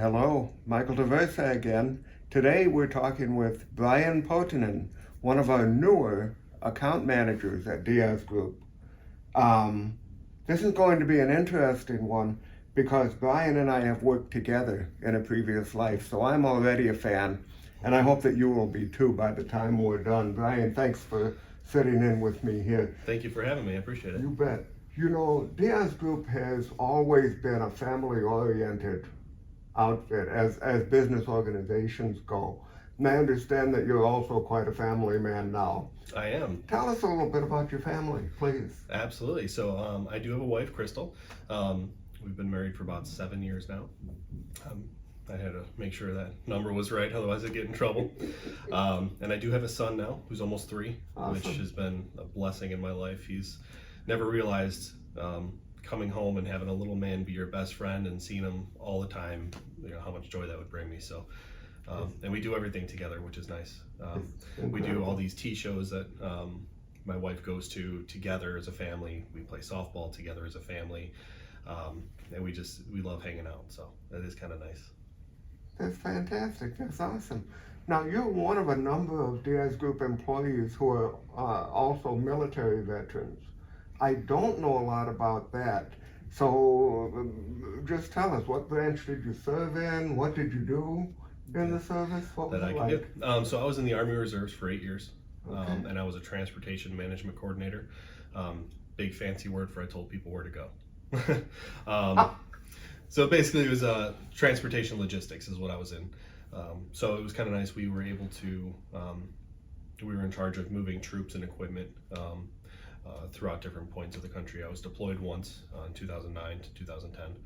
Hello, Michael DeVersa again. Today we're talking with Brian Puotinen, one of our newer account managers at Diaz Group. This is going to be an interesting one because Brian and I have worked together in a previous life, so I'm already a fan, and I hope that you will be too by the time we're done. Brian, thanks for sitting in with me here. Thank you for having me. I appreciate it. You bet. You know, Diaz Group has always been a family-oriented outfit as business organizations go. And I understand that you're also quite a family man now. I am. Tell us a little bit about your family, please. Absolutely. So I do have a wife, Crystal. We've been married for about 7 years now. I had to make sure that number was right, otherwise I'd get in trouble. And I do have a son now who's almost 3, Awesome. which has been a blessing in my life. He's never realized coming home and having a little man be your best friend and seeing him all the time, how much joy that would bring me. So, and we do everything together, which is nice. We do all these tea shows that my wife goes to together as a family. We play softball together as a family, and we love hanging out. So that is kind of nice. That's fantastic. That's awesome. Now, you're one of a number of Diaz Group employees who are also military veterans. I don't know a lot about that. So just tell us, what branch did you serve in? What did you do in the service? What was it like? So I was in the Army Reserves for 8 years, Okay. and I was a transportation management coordinator. Big fancy word for I told people where to go. So basically it was transportation logistics is what I was in. So it was kind of nice. We were able to, we were in charge of moving troops and equipment throughout different points of the country. I was deployed once in 2009 to 2010.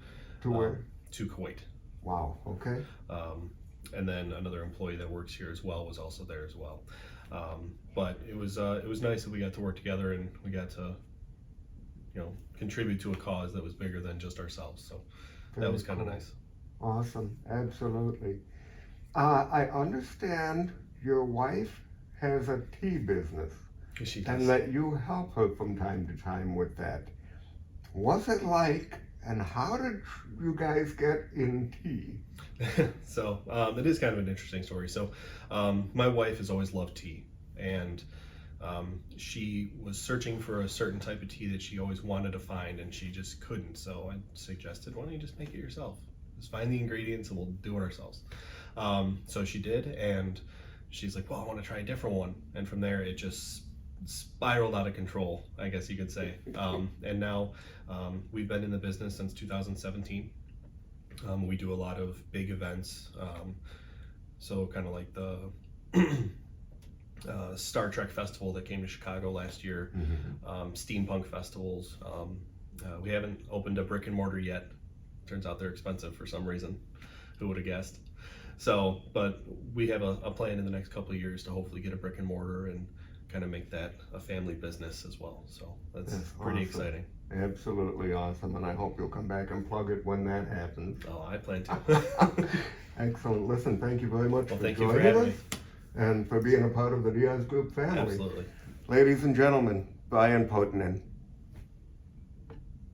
To where? To Kuwait. Wow, okay. And then another employee that works here as well was also there as well. But it was nice that we got to work together and we got to, contribute to a cause that was bigger than just ourselves. So that was kind of nice. Awesome, absolutely. I understand your wife has a tea business. She does. And that you help her from time to time with that. What's it like, and how did you guys get in tea? So it is kind of an interesting story. So my wife has always loved tea, and she was searching for a certain type of tea that she always wanted to find, and she just couldn't. So I suggested, why don't you just make it yourself? Just find the ingredients and we'll do it ourselves. So she did, and she's like, well, I want to try a different one. And from there, it just spiraled out of control, I guess you could say. And now we've been in the business since 2017. We do a lot of big events. So kind of like the Star Trek festival that came to Chicago last year, steampunk festivals. We haven't opened a brick and mortar yet. Turns out they're expensive for some reason. Who would have guessed? So, but we have a plan in the next couple of years to hopefully get a brick and mortar and kind of make that a family business as well. So that's pretty awesome. Exciting. Absolutely awesome, and I hope you'll come back and plug it when that happens. Oh, I plan to. Excellent. Listen, thank you very much for Thank you for joining having us me. and for being a part of the Diaz Group family. Absolutely. Ladies and gentlemen, Brian Puotinen.